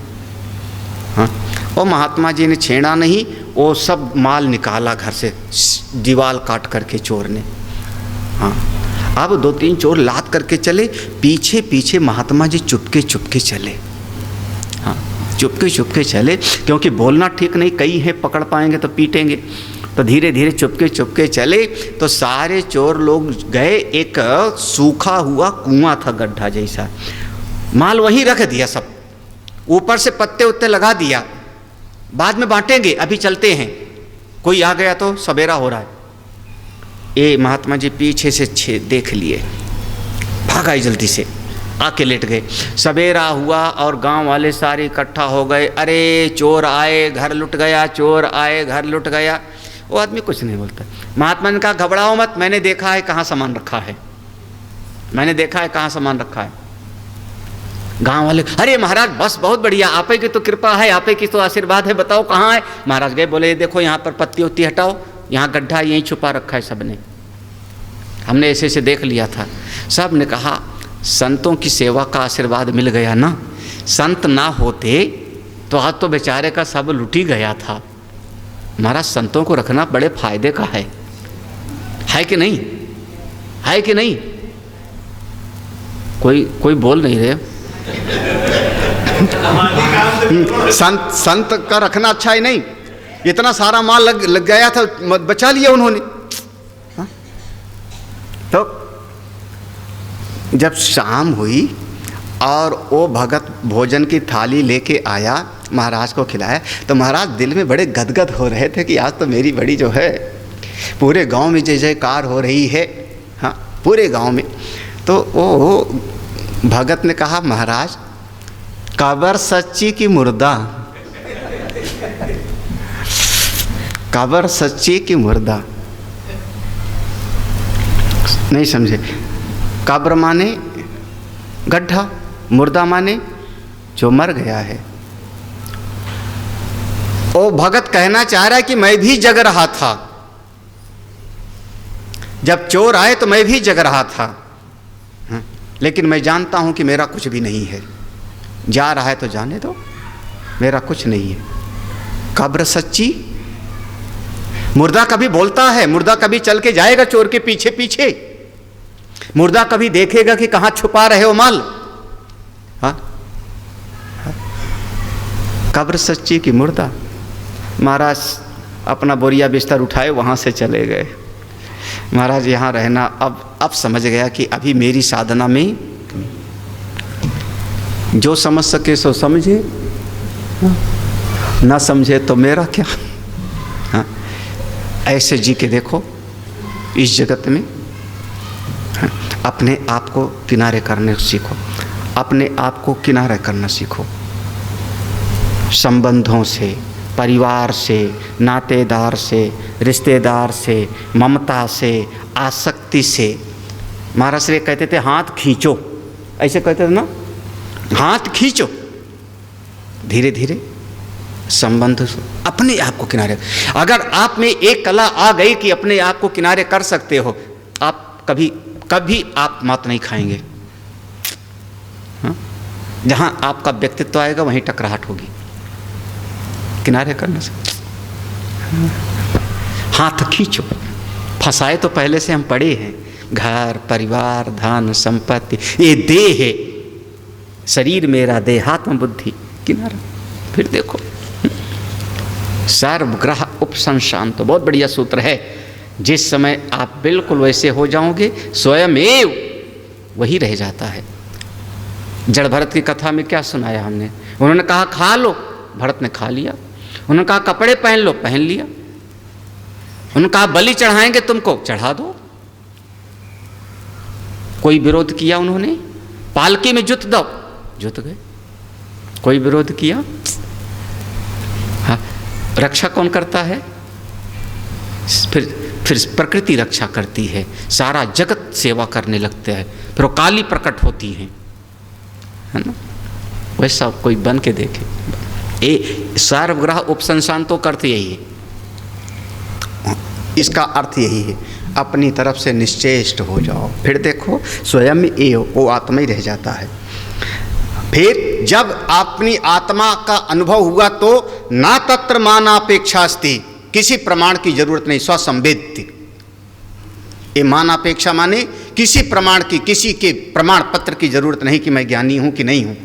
हाँ, वो महात्मा जी ने छेड़ा नहीं, वो सब माल निकाला घर से, दीवार काट करके चोर ने। हाँ, अब 2-3 चोर लात करके चले, पीछे पीछे महात्मा जी चुपके चुपके चले। हाँ, चुपके चुपके चले, क्योंकि बोलना ठीक नहीं, कई हैं पकड़ पाएंगे तो पीटेंगे। तो धीरे धीरे चुपके चुपके चले तो सारे चोर लोग गए। एक सूखा हुआ कुआं था, गड्ढा जैसा, माल वहीं रख दिया, सब ऊपर से पत्ते उत्ते लगा दिया, बाद में बांटेंगे, अभी चलते हैं, कोई आ गया तो सवेरा हो रहा है। ये महात्मा जी पीछे से देख लिए, भाग आए जल्दी से, आके लेट गए। सवेरा हुआ और गांव वाले सारे इकट्ठा हो गए। अरे चोर आए, घर लुट गया, चोर आए, घर लुट गया। वो आदमी कुछ नहीं बोलता। महात्मा ने कहा घबराओ मत, मैंने देखा है कहाँ सामान रखा है, मैंने देखा है कहाँ सामान रखा है। गांव वाले, अरे महाराज बस बहुत बढ़िया, आप ही की तो कृपा है, आप ही की तो आशीर्वाद है, बताओ कहाँ है। महाराज गए, बोले देखो यहाँ पर पत्ती उत्ती हटाओ, यहाँ गड्ढा यहीं छुपा रखा है सबने, हमने ऐसे ऐसे देख लिया था। सब ने कहा संतों की सेवा का आशीर्वाद मिल गया ना, संत ना होते तो आज तो बेचारे का सब लुट ही गया था। महाराज संतों को रखना बड़े फायदे का है कि नहीं? है कि नहीं? कोई बोल नहीं रहे। संत का रखना अच्छा है नहीं? इतना सारा माल लग गया था, बचा लिया उन्होंने। हाँ? तो जब शाम हुई और वो भगत भोजन की थाली लेके आया, महाराज को खिलाया, तो महाराज दिल में बड़े गदगद हो रहे थे कि आज तो मेरी बड़ी जो है पूरे गांव में जय जयकार हो रही है। हाँ, पूरे गांव में। तो वो भगत ने कहा महाराज कब्र सच्ची की मुर्दा, कब्र सच्ची की मुर्दा। नहीं समझे? कब्र माने गड्ढा, मुर्दा माने जो मर गया है। वो भगत कहना चाह रहा है कि मैं भी जग रहा था, जब चोर आए तो मैं भी जग रहा था, लेकिन मैं जानता हूं कि मेरा कुछ भी नहीं है। जा रहा है तो जाने दो, मेरा कुछ नहीं है। कब्र सच्ची, मुर्दा कभी बोलता है, मुर्दा कभी चल के जाएगा चोर के पीछे पीछे, मुर्दा कभी देखेगा कि कहां छुपा रहे हो माल। हाँ, कब्र सच्ची की मुर्दा। महाराज अपना बोरिया बिस्तर उठाए वहाँ से चले गए। महाराज यहाँ रहना, अब समझ गया कि अभी मेरी साधना में जो समझ सके सो समझे, ना समझे तो मेरा क्या। हाँ, ऐसे जी के देखो इस जगत में। हाँ, अपने आप को किनारे करने सीखो, अपने आप को किनारे करना सीखो। संबंधों से, परिवार से, नातेदार से, रिश्तेदार से, ममता से, आसक्ति से। महाराज श्री कहते थे हाथ खींचो, ऐसे कहते थे ना, हाथ खींचो। धीरे धीरे संबंध से अपने आप को किनारे। अगर आप में एक कला आ गई कि अपने आप को किनारे कर सकते हो, आप कभी आप मात नहीं खाएंगे। हाँ? जहां आपका व्यक्तित्व आएगा वहीं टकराहट होगी। किनारे करने से हाथ खींचो। फंसाए तो पहले से हम पड़े हैं, घर, परिवार, धन, संपत्ति, ये देह है, शरीर मेरा, देहात्म बुद्धि, किनारा। फिर देखो सर्वग्रह उपसंशांतो, बहुत बढ़िया सूत्र है। जिस समय आप बिल्कुल वैसे हो जाओगे, स्वयमेव वही रह जाता है। जड़ भरत की कथा में क्या सुनाया हमने? उन्होंने कहा खा लो, भरत ने खा लिया। उन्होंने कहा कपड़े पहन लो, पहन लिया। उन्होंने कहा बलि चढ़ाएंगे तुमको, चढ़ा दो। कोई विरोध किया उन्होंने? पालकी में जुत दो, जुत गए। कोई विरोध किया? हाँ, रक्षा कौन करता है? फिर प्रकृति रक्षा करती है, सारा जगत सेवा करने लगते हैं, फिर वो काली प्रकट होती हैं, है ना। वैसा कोई बन के देखे। सर्वग्रह उपसंशांतो का अर्थ यही है, इसका अर्थ यही है, अपनी तरफ से निश्चेष्ट हो जाओ। फिर देखो स्वयं एव वो आत्मा ही रह जाता है। फिर जब अपनी आत्मा का अनुभव हुआ तो ना तत्र मानापेक्षास्ति, किसी प्रमाण की जरूरत नहीं, स्वसंवेद्य। ये मानापेक्षा माने किसी प्रमाण की, किसी के प्रमाण पत्र की जरूरत नहीं कि मैं ज्ञानी हूं कि नहीं हूं।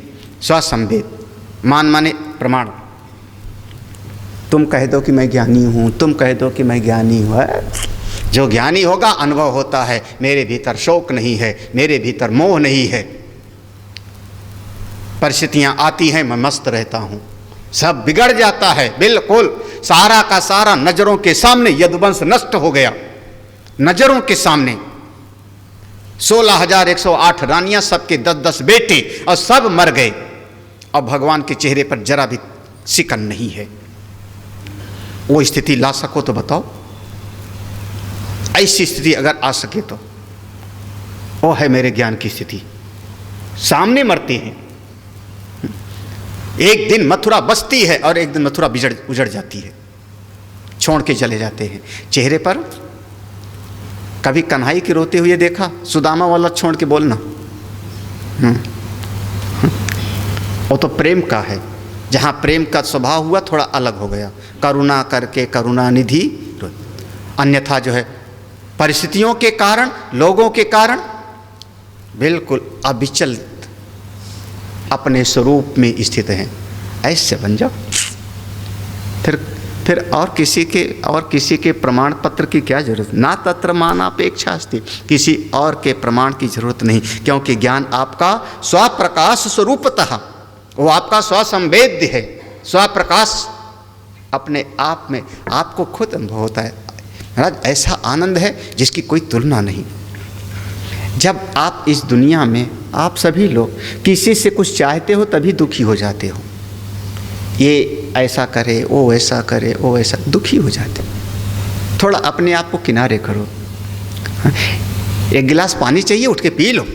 स्वसंवेद, मान माने प्रमाण। तुम कह दो कि मैं ज्ञानी हूं, तुम कह दो कि मैं ज्ञानी हूं। जो ज्ञानी होगा अनुभव होता है, मेरे भीतर शोक नहीं है, मेरे भीतर मोह नहीं है। परिस्थितियां आती हैं, मैं मस्त रहता हूं, सब बिगड़ जाता है बिल्कुल। सारा का सारा नजरों के सामने यदुवंश नष्ट हो गया, नजरों के सामने। 16,108 रानियां, सबके 10-10 बेटे, और सब मर गए। अब भगवान के चेहरे पर जरा भी सिकन नहीं है। वो स्थिति ला सको तो बताओ। ऐसी स्थिति अगर आ सके तो वो है मेरे ज्ञान की स्थिति। सामने मरते हैं। एक दिन मथुरा बसती है और एक दिन मथुरा उजड़ जाती है, छोड़ के चले जाते हैं। चेहरे पर कभी कन्हई के रोते हुए देखा? सुदामा वाला छोड़ के बोलना। वो तो प्रेम का है, जहाँ प्रेम का स्वभाव हुआ थोड़ा अलग हो गया, करुणा करके करुणा निधि। अन्यथा जो है परिस्थितियों के कारण, लोगों के कारण बिल्कुल अविचल अपने स्वरूप में स्थित हैं। ऐसे बन जाओ। फिर और किसी के प्रमाण पत्र की क्या जरूरत? ना तत्र मानापेक्षा अस्ति, किसी और के प्रमाण की जरूरत नहीं, क्योंकि ज्ञान आपका स्वप्रकाश स्वरूपतः, वो आपका स्वसंवेद्य है। स्वप्रकाश अपने आप में आपको खुद अनुभव होता है। महाराज ऐसा आनंद है जिसकी कोई तुलना नहीं। जब आप इस दुनिया में, आप सभी लोग किसी से कुछ चाहते हो तभी दुखी हो जाते हो। ये ऐसा करे, वो ऐसा करे, वो ऐसा, दुखी हो जाते। थोड़ा अपने आप को किनारे करो। एक गिलास पानी चाहिए, उठ के पी लो,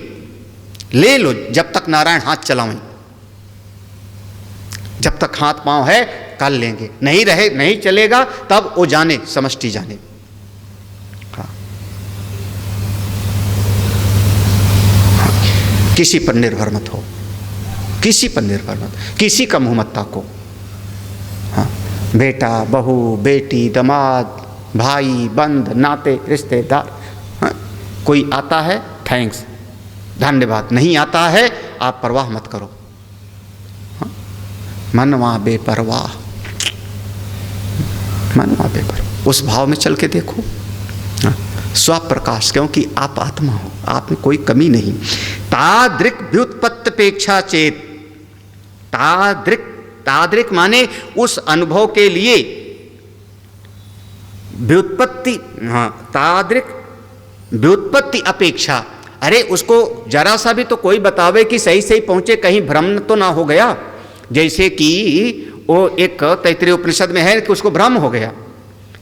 ले लो, जब तक नारायण हाथ चलावें। जब तक हाथ पांव है कर लेंगे, नहीं चलेगा तब वो जाने, समष्टि जाने। किसी पर निर्भर मत हो, किसी पर निर्भर मत, किसी का मुँह मत ताको। हाँ, बेटा, बहू, बेटी, दामाद, भाई, बंद, नाते, रिश्तेदार, हाँ, कोई आता है थैंक्स, धन्यवाद, नहीं आता है आप परवाह मत करो। हाँ, मनवा बेपरवाह। मन भावे पर उस भाव में चल के देखो। हाँ, स्वप्रकाश, क्योंकि आप आत्मा हो, आप में कोई कमी नहीं। तादृक व्युत्पत्त्यपेक्षा चेत, तादृक माने उस अनुभव के लिए व्युत्पत्ति, हाँ तादृक व्युत्पत्ति अपेक्षा, अरे उसको जरा सा भी तो कोई बतावे कि सही सही पहुंचे, कहीं भ्रम तो ना हो गया। जैसे कि वो एक तैत्तिरीय उपनिषद में है कि उसको भ्रम हो गया,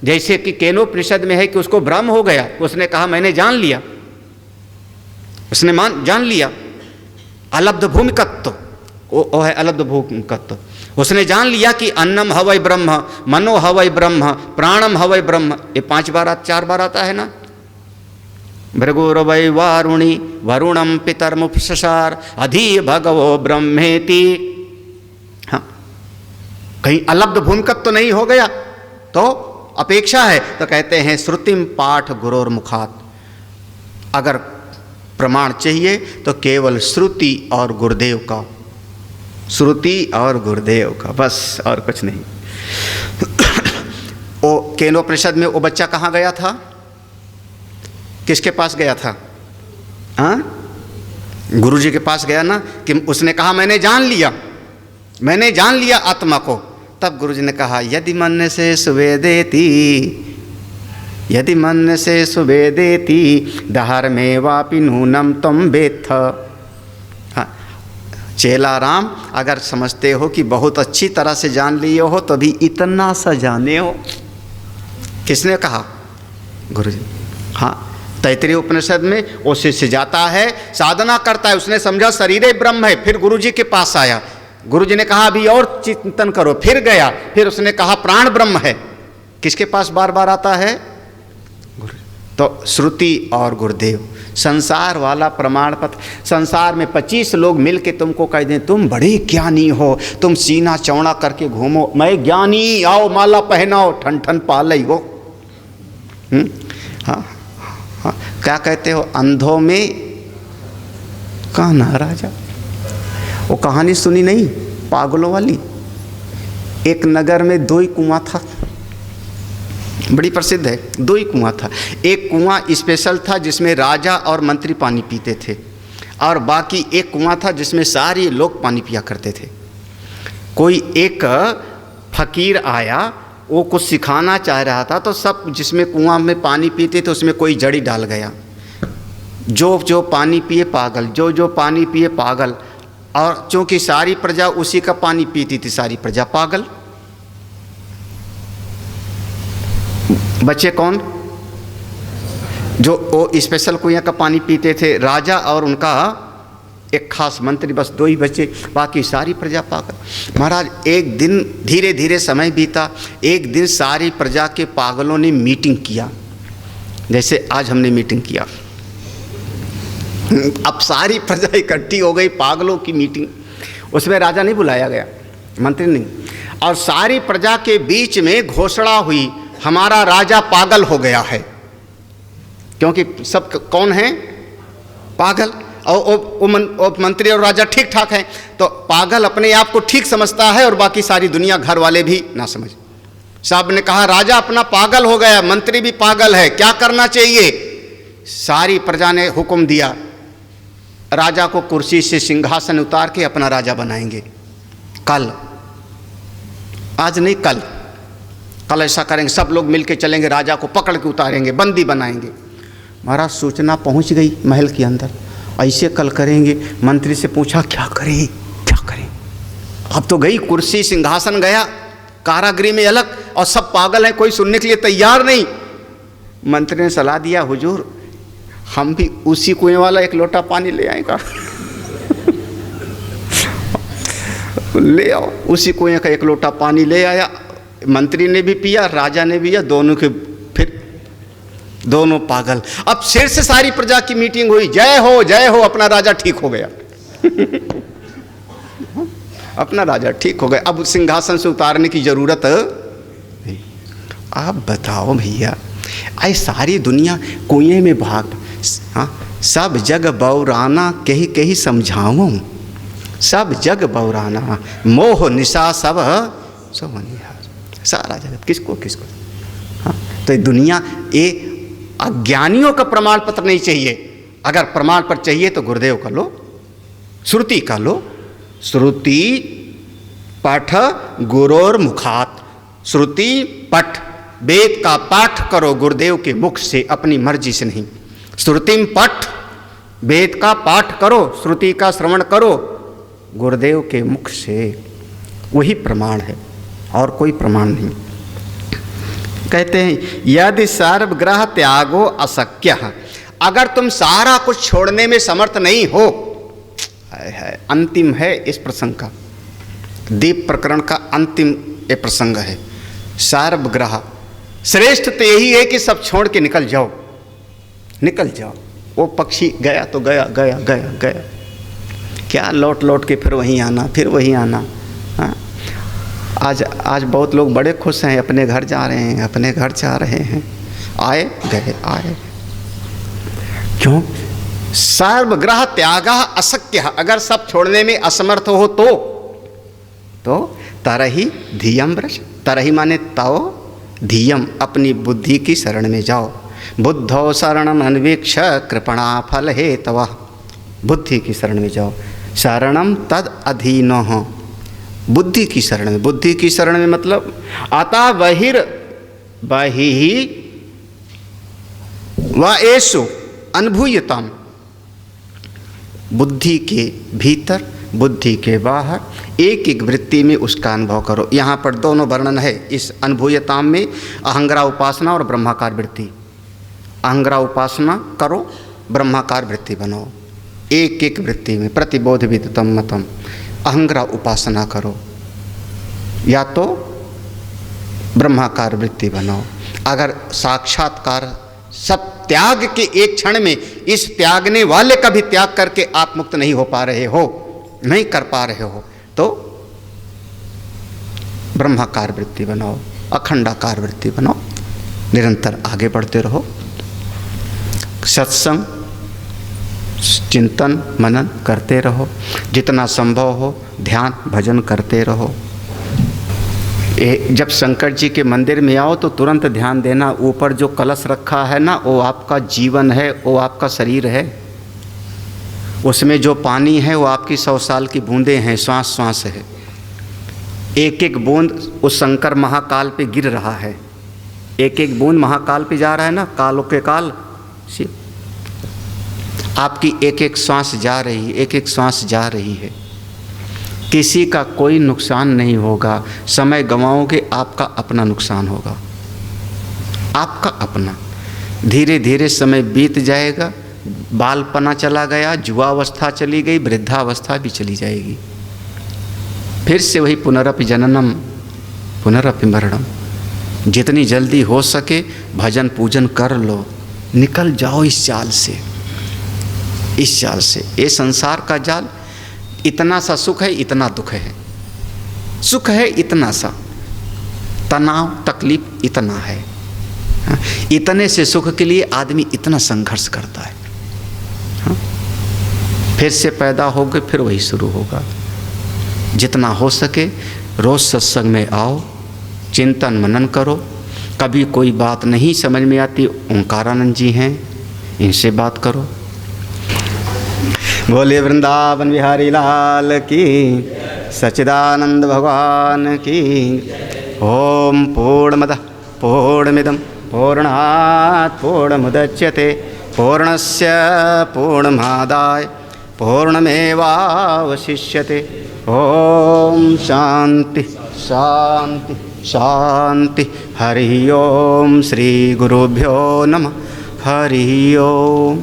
जैसे कि केनोपनिषद में है कि उसको भ्रम हो गया, उसने कहा मैंने जान लिया, उसने जान लिया अलब्ध भूमिकत्व, वो है अलब्ध भूमिकत्व। उसने जान लिया कि अन्नम हवै ब्रह्म, मनो हवै ब्रह्म, प्राणम हवै ब्रह्म। ये 5 बार 4 बार आता है ना। भृगुर्वै वारुणी वरुणम पितरमुपससार अधि भगवो ब्रह्मेति। हाँ, कहीं अलब्ध भूमिकत्व तो नहीं हो गया, तो अपेक्षा है। तो कहते हैं श्रुतिम पाठ गुरोर मुखात, अगर प्रमाण चाहिए तो केवल श्रुति और गुरुदेव का, श्रुति और गुरुदेव का, बस और कुछ नहीं। वो केनोपनिषद में वो बच्चा कहाँ गया था, किसके पास गया था? हाँ, गुरु जी के पास गया ना, कि उसने कहा मैंने जान लिया, मैंने जान लिया आत्मा को। तब गुरु जी ने कहा यदि मन से सुवेदेति, यदि मन से सुवेदेति दहर में वापि नूनम तुम वेत्थ। हाँ, चेला राम, अगर समझते हो कि बहुत अच्छी तरह से जान लिए हो तो भी इतना सा जाने हो। किसने कहा? गुरु जी। हाँ, तैत्तिरीय उपनिषद में वो शिष्य जाता है, साधना करता है, उसने समझा शरीर ब्रह्म है, फिर गुरु जी के पास आया, गुरु जी ने कहा अभी और चिंतन करो, फिर गया, फिर उसने कहा प्राण ब्रह्म है। किसके पास बार बार आता है? गुरु। तो श्रुति और गुरुदेव, संसार वाला प्रमाण पत्र। संसार में 25 लोग मिल के तुमको कह दें तुम बड़े ज्ञानी हो, तुम सीना चौड़ा करके घूमो, मैं ज्ञानी, आओ माला पहनाओ, ठन ठन पालई हो। हाँ हाँ, क्या कहते हो, अंधों में कान्हा राजा। वो कहानी सुनी नहीं, पागलों वाली? एक नगर में 2 ही कुआं था, बड़ी प्रसिद्ध है, 2 ही कुआं था। एक कुआं स्पेशल था जिसमें राजा और मंत्री पानी पीते थे, और बाकी एक कुआं था जिसमें सारे लोग पानी पिया करते थे। कोई एक फकीर आया, वो कुछ सिखाना चाह रहा था, तो सब जिसमें कुआं में पानी पीते थे उसमें कोई जड़ी डाल गया। जो जो पानी पिए पागल, जो जो पानी पिए पागल, और चूंकि सारी प्रजा उसी का पानी पीती थी, सारी प्रजा पागल। बच्चे कौन? जो वो स्पेशल कुआं का पानी पीते थे, राजा और उनका एक खास मंत्री, बस 2 ही बच्चे, बाकी सारी प्रजा पागल। महाराज एक दिन धीरे धीरे समय बीता, एक दिन सारी प्रजा के पागलों ने मीटिंग किया, जैसे आज हमने मीटिंग किया। अब सारी प्रजा इकट्ठी हो गई, पागलों की मीटिंग। उसमें राजा नहीं बुलाया गया, मंत्री नहीं, और सारी प्रजा के बीच में घोषणा हुई हमारा राजा पागल हो गया है। क्योंकि सब कौन है? पागल। और मंत्री और राजा ठीक ठाक हैं, तो पागल अपने आप को ठीक समझता है और बाकी सारी दुनिया, घर वाले भी ना समझ। साहब ने कहा राजा अपना पागल हो गया, मंत्री भी पागल है, क्या करना चाहिए? सारी प्रजा ने हुक्म दिया, राजा को कुर्सी से सिंहासन उतार के अपना राजा बनाएंगे। कल, आज नहीं, कल, कल ऐसा करेंगे, सब लोग मिलके चलेंगे, राजा को पकड़ के उतारेंगे, बंदी बनाएंगे। महाराज सूचना पहुंच गई महल के अंदर, ऐसे कल करेंगे। मंत्री से पूछा क्या करें, क्या करें? अब तो गई कुर्सी, सिंहासन गया, कारागृह में अलग, और सब पागल हैं, कोई सुनने के लिए तैयार नहीं। मंत्री ने सलाह दिया, हुजूर हम भी उसी कुएं वाला 1 लोटा पानी ले आएगा। ले आओ, उसी कुएं का 1 लोटा पानी ले आया। मंत्री ने भी पिया, राजा ने भी पिया, दोनों के फिर दोनों पागल। अब फिर से सारी प्रजा की मीटिंग हुई, जय हो जय हो, अपना राजा ठीक हो गया। अपना राजा ठीक हो गया, अब सिंहासन से उतारने की जरूरत नहीं। आप बताओ भैया, आई सारी दुनिया कुएं में भाग, हाँ, सब जग बौराना कही कही समझाऊं, सब जग बौराना मोह निशा सब निहार। सारा जगत किसको किसको हाँ, तो ये दुनिया, ये अज्ञानियों का प्रमाण पत्र नहीं चाहिए। अगर प्रमाण पत्र चाहिए तो गुरुदेव का लो, श्रुति का लो। श्रुति पठ गुरोर मुखात, श्रुति पठ, वेद का पाठ करो गुरुदेव के मुख से, अपनी मर्जी से नहीं। श्रुतिम पठ, वेद का पाठ करो, श्रुति का श्रवण करो गुरुदेव के मुख से, वही प्रमाण है और कोई प्रमाण नहीं। कहते हैं यदि सर्वग्रह त्यागो अशक्य, अगर तुम सारा कुछ छोड़ने में समर्थ नहीं हो, है अंतिम है इस प्रसंग का, दीप प्रकरण का अंतिम ये प्रसंग है। सर्वग्रह, श्रेष्ठ तो यही है कि सब छोड़ के निकल जाओ, निकल जाओ। वो पक्षी गया तो गया गया गया गया, क्या लौट लौट के फिर वहीं आना, फिर वहीं आना। हाँ, आज बहुत लोग बड़े खुश हैं, अपने घर जा रहे हैं, अपने घर जा रहे हैं, आए गए आए। क्यों? सर्वग्रह त्याग अशक्य, अगर सब छोड़ने में असमर्थ हो तो तरही धीयम व्रज, तरही माने तव, धीयम अपनी बुद्धि की शरण में जाओ। बुद्धो शरणम अन्वेक्ष कृपणा फल हे तव, बुद्धि की शरण में जाओ। शरणम तद अधीनो, बुद्धि की शरण में, बुद्धि की शरण में मतलब अतः बहिर बहि व एषु अनुभूयताम, बुद्धि के भीतर बुद्धि के बाहर एक एक वृत्ति में उसका अनुभव करो। यहाँ पर दोनों वर्णन है इस अनुभूयताम में, अहंग्रा उपासना और ब्रह्माकार वृत्ति। अहंग्रा उपासना करो, ब्रह्माकार वृत्ति बनाओ, एक एक वृत्ति में प्रतिबोध विदितम मतम। अहंग्रा उपासना करो या तो ब्रह्माकार वृत्ति बनाओ। अगर साक्षात्कार सब त्याग के एक क्षण में, इस त्यागने वाले का भी त्याग करके आप मुक्त नहीं हो पा रहे हो, नहीं कर पा रहे हो, तो ब्रह्माकार वृत्ति बनाओ, अखंडाकार वृत्ति बनाओ, निरंतर आगे बढ़ते रहो। सत्संग चिंतन मनन करते रहो, जितना संभव हो ध्यान भजन करते रहो। जब शंकर जी के मंदिर में आओ तो तुरंत ध्यान देना, ऊपर जो कलश रखा है ना, वो आपका जीवन है, वो आपका शरीर है। उसमें जो पानी है वो आपकी 100 साल की बूंदें हैं, श्वास श्वास है। एक एक बूंद उस शंकर महाकाल पे गिर रहा है, एक एक बूंद महाकाल पे जा रहा है ना, कालों के काल शिव। आपकी एक एक श्वास जा रही, एक एक श्वास जा रही है, किसी का कोई नुकसान नहीं होगा। समय गंवाओगे आपका अपना नुकसान होगा, आपका अपना। धीरे धीरे समय बीत जाएगा, बालपना चला गया, युवावस्था चली गई, वृद्धावस्था भी चली जाएगी, फिर से वही पुनरपि जननम पुनरपि मरणम। जितनी जल्दी हो सके भजन पूजन कर लो, निकल जाओ इस जाल से, इस जाल से। ये संसार का जाल, इतना सा सुख है इतना दुख है, सुख है इतना सा, तनाव तकलीफ इतना है, इतने से सुख के लिए आदमी इतना संघर्ष करता है। फिर से पैदा होगे फिर वही शुरू होगा। जितना हो सके रोज सत्संग में आओ, चिंतन मनन करो। कभी कोई बात नहीं समझ में आती, ओंकारानंद जी हैं, इनसे बात करो। बोले वृंदावन बिहारी लाल की, सच्चिदानंद भगवान की। ओम पूर्णमदः पूर्णमिदं पूर्णात् पूर्णमुदच्यते पूर्णस्य पूर्णमादाय पूर्णमेवावशिष्यते। ओम शांति शांति शांति। हरि ओम। श्री गुरुभ्यो नमः। हरि ओम।